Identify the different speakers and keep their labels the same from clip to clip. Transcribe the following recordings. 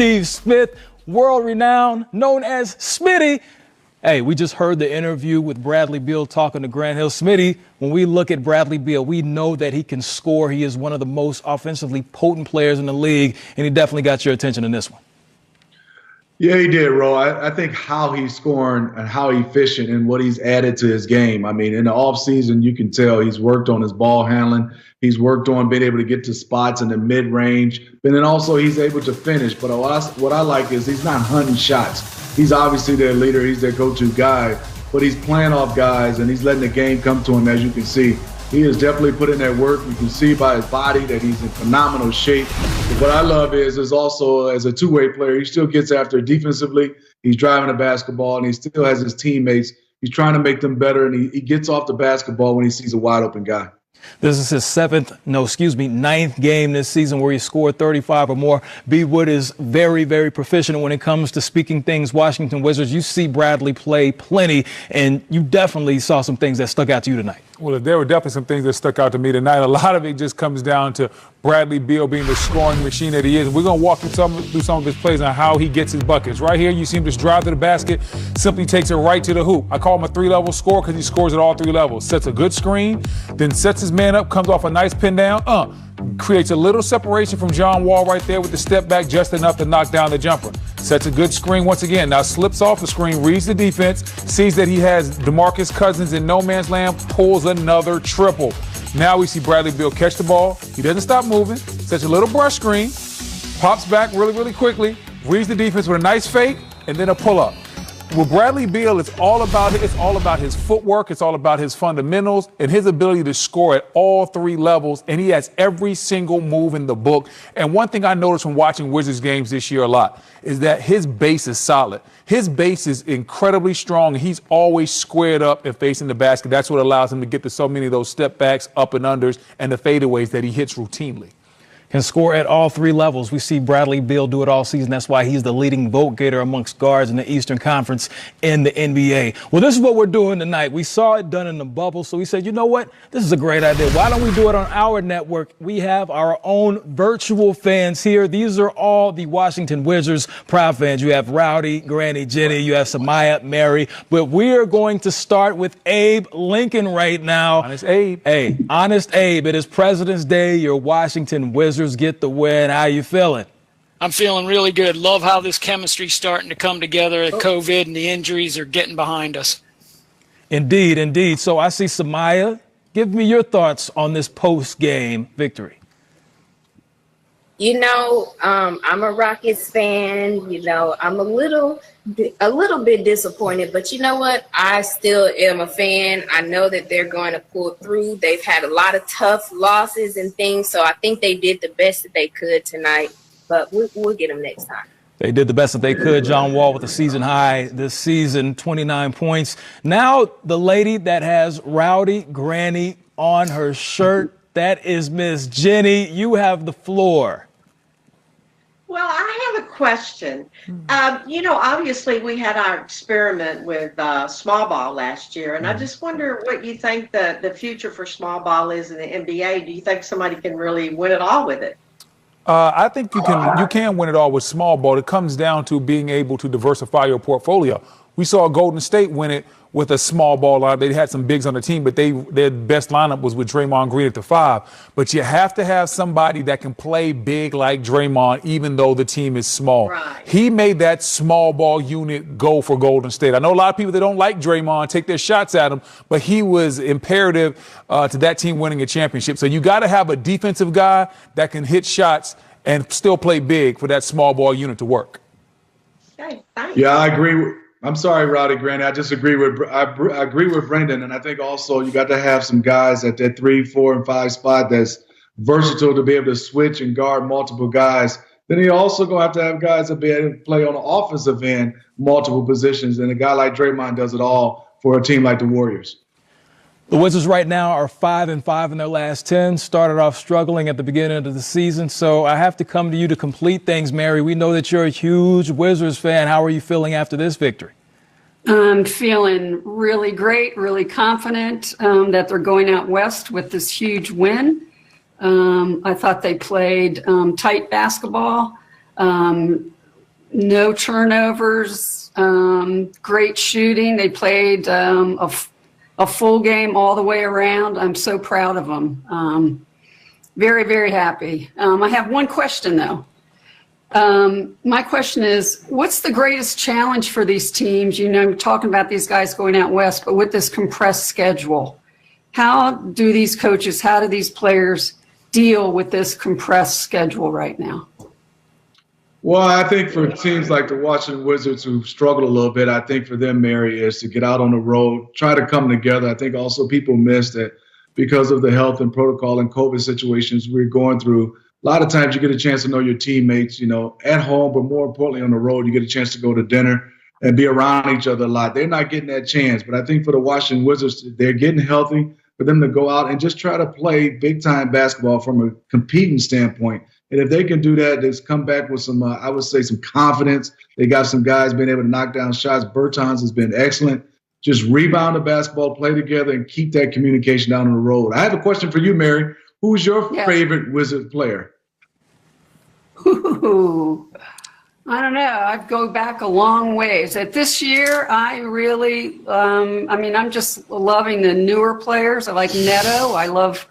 Speaker 1: Steve Smith, world-renowned, known as Smitty. Hey, we just heard the interview with Bradley Beal talking to Grant Hill. Smitty, when we look at Bradley Beal, we know that he can score. He is one of the most offensively potent players in the league, and he definitely got your attention in this one.
Speaker 2: Yeah, he did, Ro. I think how he's scoring and how efficient and what he's added to his game. I mean, in the offseason, you can tell he's worked on his ball handling. He's worked on being able to get to spots in the mid-range. But then also he's able to finish. But what I like is he's not hunting shots. He's obviously their leader. He's their go-to guy. But he's playing off guys, and he's letting the game come to him, as you can see. He has definitely put in that work. You can see by his body that he's in phenomenal shape. But what I love is also as a two-way player, he still gets after it defensively. He's driving the basketball, and he still has his teammates. He's trying to make them better, and he gets off the basketball when he sees a wide-open guy.
Speaker 1: This is his ninth game this season where he scored 35 or more. B. Wood is very, very proficient when it comes to speaking things Washington Wizards. You see Bradley play plenty, and you definitely saw some things that stuck out to you tonight.
Speaker 3: Well, there were definitely some things that stuck out to me tonight. A lot of it just comes down to Bradley Beal being the scoring machine that he is. We're going to walk through some of his plays on how he gets his buckets. Right here, you see him just drive to the basket, simply takes it right to the hoop. I call him a three-level scorer because he scores at all three levels. Sets a good screen, then sets his man up, comes off a nice pin down, creates a little separation from John Wall right there with the step back just enough to knock down the jumper. Sets a good screen once again. Now slips off the screen, reads the defense, sees that he has DeMarcus Cousins in no man's land, pulls another triple. Now we see Bradley Beal catch the ball. He doesn't stop moving, sets a little brush screen, pops back really, really quickly, reads the defense with a nice fake, and then a pull-up. With Bradley Beal, it's all about his footwork, it's all about his fundamentals, and his ability to score at all three levels, and he has every single move in the book. And one thing I noticed from watching Wizards games this year a lot is that his base is solid. His base is incredibly strong, and he's always squared up and facing the basket. That's what allows him to get to so many of those step backs, up and unders, and the fadeaways that he hits routinely.
Speaker 1: Can score at all three levels. We see Bradley Beal do it all season. That's why he's the leading vote getter amongst guards in the Eastern Conference in the NBA. Well, this is what we're doing tonight. We saw it done in the bubble, so we said, you know what? This is a great idea. Why don't we do it on our network? We have our own virtual fans here. These are all the Washington Wizards proud fans. You have Rowdy, Granny, Jenny, you have Samaya, Mary. But we are going to start with Abe Lincoln right now.
Speaker 3: Honest Abe.
Speaker 1: Hey, Honest Abe. It is President's Day. Your Washington Wizards get the win. How you feeling?
Speaker 4: I'm feeling really good. Love how this chemistry's starting to come together. COVID and the injuries are getting behind us.
Speaker 1: Indeed, indeed. So I see Samaya. Give me your thoughts on this post-game victory.
Speaker 5: You know, I'm a Rockets fan. You know, I'm a little bit disappointed, but you know what? I still am a fan. I know that they're going to pull through. They've had a lot of tough losses and things, so I think they did the best that they could tonight, but we'll get them next time.
Speaker 1: They did the best that they could. John Wall with a season high this season, 29 points. Now the lady that has Rowdy Granny on her shirt, that is Miss Jenny. You have the floor.
Speaker 6: Well, I have a question. You know, obviously we had our experiment with small ball last year, and I just wonder what you think the future for small ball is in the NBA. Do you think somebody can really win it all with it?
Speaker 3: I think you can win it all with small ball. It comes down to being able to diversify your portfolio. We saw Golden State win it with a small ball lineup. They had some bigs on the team, but their best lineup was with Draymond Green at the 5. But you have to have somebody that can play big like Draymond, even though the team is small.
Speaker 6: Right.
Speaker 3: He made that small ball unit go for Golden State. I know a lot of people that don't like Draymond take their shots at him, but he was imperative to that team winning a championship. So you got to have a defensive guy that can hit shots and still play big for that small ball unit to work.
Speaker 6: Okay, thanks.
Speaker 2: Yeah, I agree. I'm sorry, Rowdy Granny. I agree with Brendan, and I think also you got to have some guys at that 3, 4, and 5 spot that's versatile to be able to switch and guard multiple guys. Then you also going to have guys that be able to play on the offensive end multiple positions, and a guy like Draymond does it all for a team like the Warriors.
Speaker 1: The Wizards right now are 5-5 in their last 10. Started off struggling at the beginning of the season. So I have to come to you to complete things, Mary. We know that you're a huge Wizards fan. How are you feeling after this victory?
Speaker 7: I'm feeling really great, really confident that they're going out west with this huge win. I thought they played tight basketball. no turnovers, great shooting. They played a full game all the way around. I'm so proud of them. Very, very happy. I have one question, though. My question is, what's the greatest challenge for these teams? You know, talking about these guys going out west, but with this compressed schedule, how do these coaches, how do these players deal with this compressed schedule right now?
Speaker 2: Well, I think for teams like the Washington Wizards who struggled a little bit, I think for them, Mary, is to get out on the road, try to come together. I think also people miss that because of the health and protocol and COVID situations we're going through. A lot of times you get a chance to know your teammates, you know, at home, but more importantly on the road, you get a chance to go to dinner and be around each other a lot. They're not getting that chance. But I think for the Washington Wizards, they're getting healthy, for them to go out and just try to play big-time basketball from a competing standpoint. And if they can do that, just come back with some, I would say, some confidence. They got some guys being able to knock down shots. Bertans has been excellent. Just rebound the basketball, play together, and keep that communication down on the road. I have a question for you, Mary. Who's your favorite Wizard player?
Speaker 7: Ooh, I don't know. I'd go back a long ways. At this year, I really, I'm just loving the newer players. I like Neto. I love,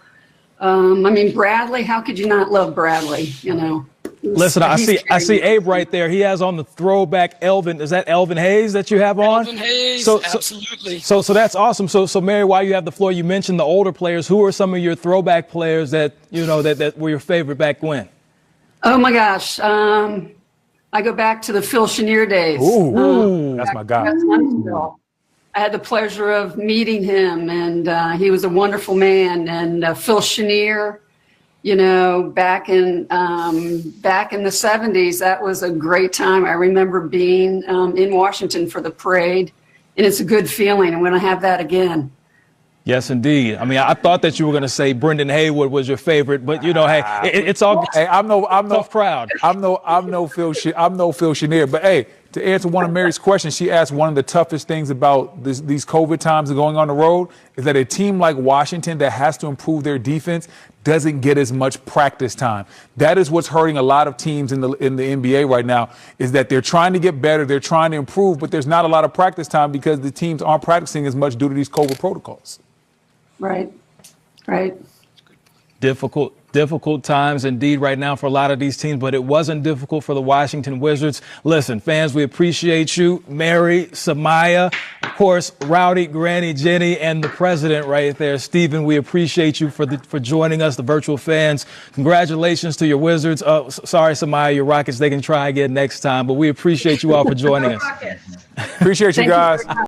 Speaker 7: Bradley. How could you not love Bradley? You know.
Speaker 1: Listen, I see Abe right there. He has on the throwback Elvin. Is that Elvin Hayes that you have on?
Speaker 4: Elvin Hayes, absolutely.
Speaker 1: So that's awesome. So Mary, while you have the floor, you mentioned the older players. Who are some of your throwback players that you know that were your favorite back when?
Speaker 7: Oh my gosh, I go back to the Phil Chenier days.
Speaker 3: Ooh, that's my guy.
Speaker 7: I had the pleasure of meeting him, and he was a wonderful man. And Phil Chenier. You know, back in the 70s, that was a great time. I remember being in Washington for the parade, and it's a good feeling. I'm going to have that again.
Speaker 1: Yes, indeed. I mean, I thought that you were going to say Brendan Haywood was your favorite, but you know, hey, it's all.
Speaker 3: Hey, I'm no
Speaker 1: crowd.
Speaker 3: I'm no Phil Chenier. But hey, to answer one of Mary's questions, she asked one of the toughest things about these COVID times and going on the road is that a team like Washington that has to improve their defense doesn't get as much practice time. That is what's hurting a lot of teams in the NBA right now, is that they're trying to get better, they're trying to improve, but there's not a lot of practice time because the teams aren't practicing as much due to these COVID protocols.
Speaker 7: Right.
Speaker 1: Difficult times indeed right now for a lot of these teams, but it wasn't difficult for the Washington Wizards. Listen, fans, we appreciate you. Mary, Samaya, of course, Rowdy, Granny, Jenny, and the president right there. Stephen, we appreciate you for joining us, the virtual fans. Congratulations to your Wizards. Sorry, Samaya, your Rockets, they can try again next time, but we appreciate you all for joining us.
Speaker 3: Appreciate you guys.